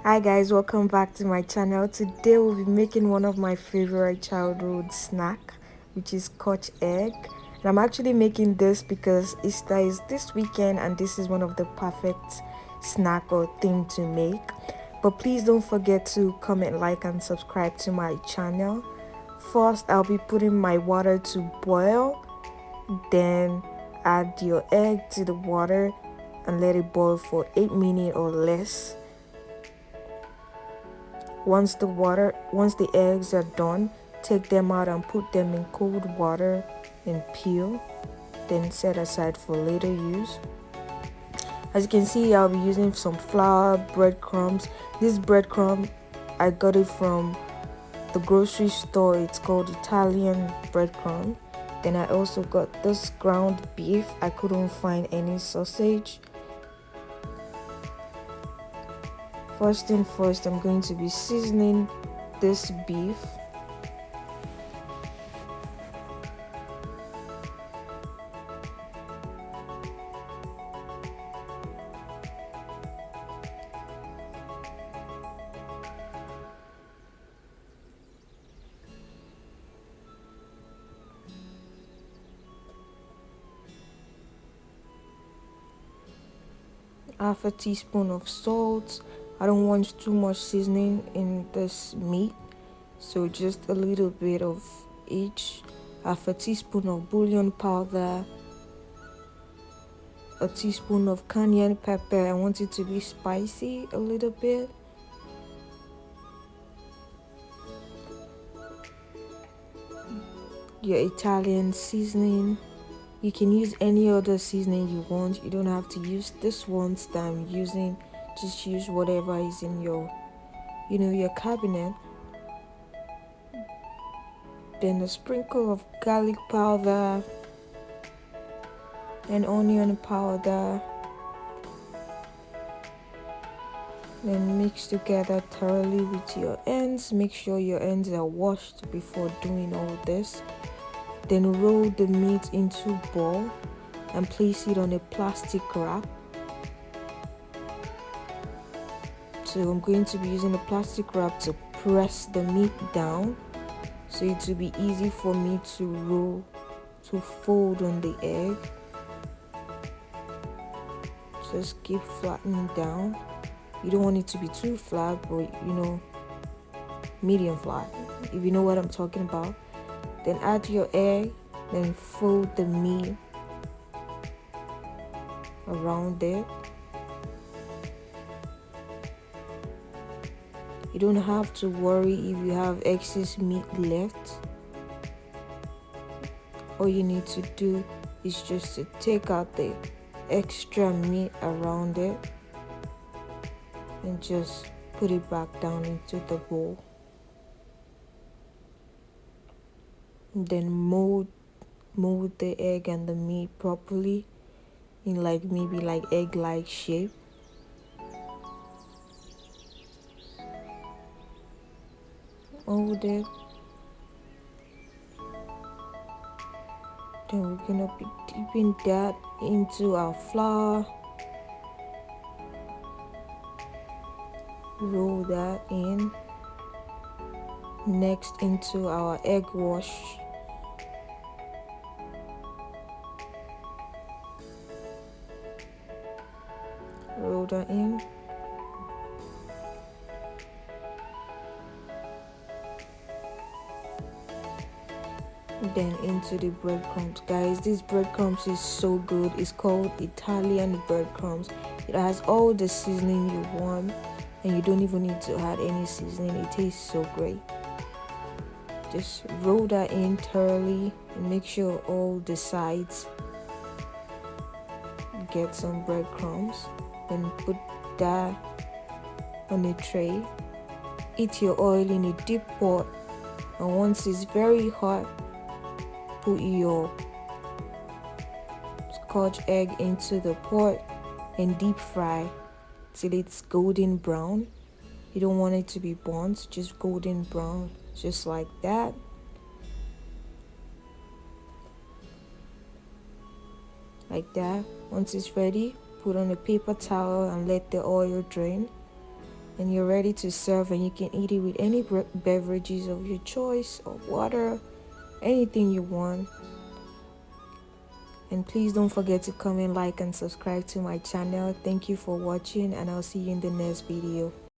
Hi guys, welcome back to my channel. Today we'll be making one of my favorite childhood snack, which is scotch egg. And I'm actually making this because Easter is this weekend and this is one of the perfect snack or thing to make. But please don't forget to comment, like and subscribe to my channel. First, I'll be putting my water to boil, then add your egg to the water and let it boil for 8 minutes or less. Once the eggs are done, take them out and put them in cold water and peel, then set aside for later use. As you can see, I'll be using some flour, breadcrumbs. This breadcrumb, I got it from the grocery store. It's called Italian breadcrumb. Then I also got this ground beef. I couldn't find any sausage. First thing first, I'm going to be seasoning this beef. Half a teaspoon of salt. I don't want too much seasoning in this meat, so just a little bit of each. Half a teaspoon of bouillon powder, a teaspoon of cayenne pepper. I want it to be spicy a little bit. Your Italian seasoning. You can use any other seasoning you want. You don't have to use this ones that I'm using. Just use whatever is in your cabinet. Then a sprinkle of garlic powder and onion powder. Then mix together thoroughly with your ends. Make sure your ends are washed before doing all this. Then roll the meat into a ball and place it on a plastic wrap. So I'm going to be using a plastic wrap to press the meat down, so it will be easy for me to fold on the egg. Just keep flattening down. You don't want it to be too flat, but medium flat, if you know what I'm talking about. Then add your egg, then fold the meat around it. You don't have to worry if you have excess meat left. All you need to do is just to take out the extra meat around it and just put it back down into the bowl. And then mold the egg and the meat properly in maybe egg-like shape. Mold it. Then we're gonna be dipping that into our flour. Roll that in. Next into our egg wash. Roll that in. Then into the breadcrumbs. Guys, this breadcrumbs is so good. It's called Italian breadcrumbs. It has all the seasoning you want, and you don't even need to add any seasoning. It tastes so great. Just roll that in thoroughly and make sure all the sides get some breadcrumbs. Then put that on a tray. Heat your oil in a deep pot, and once it's very hot, put your scotch egg into the pot and deep fry till it's golden brown. You don't want it to be burnt, just golden brown, just like that. Like that. Once it's ready, put on a paper towel and let the oil drain. and you're ready to serve, and you can eat it with any beverages of your choice or water, anything you want. And please don't forget to comment, like, and subscribe to my channel. Thank you for watching, and I'll see you in the next video.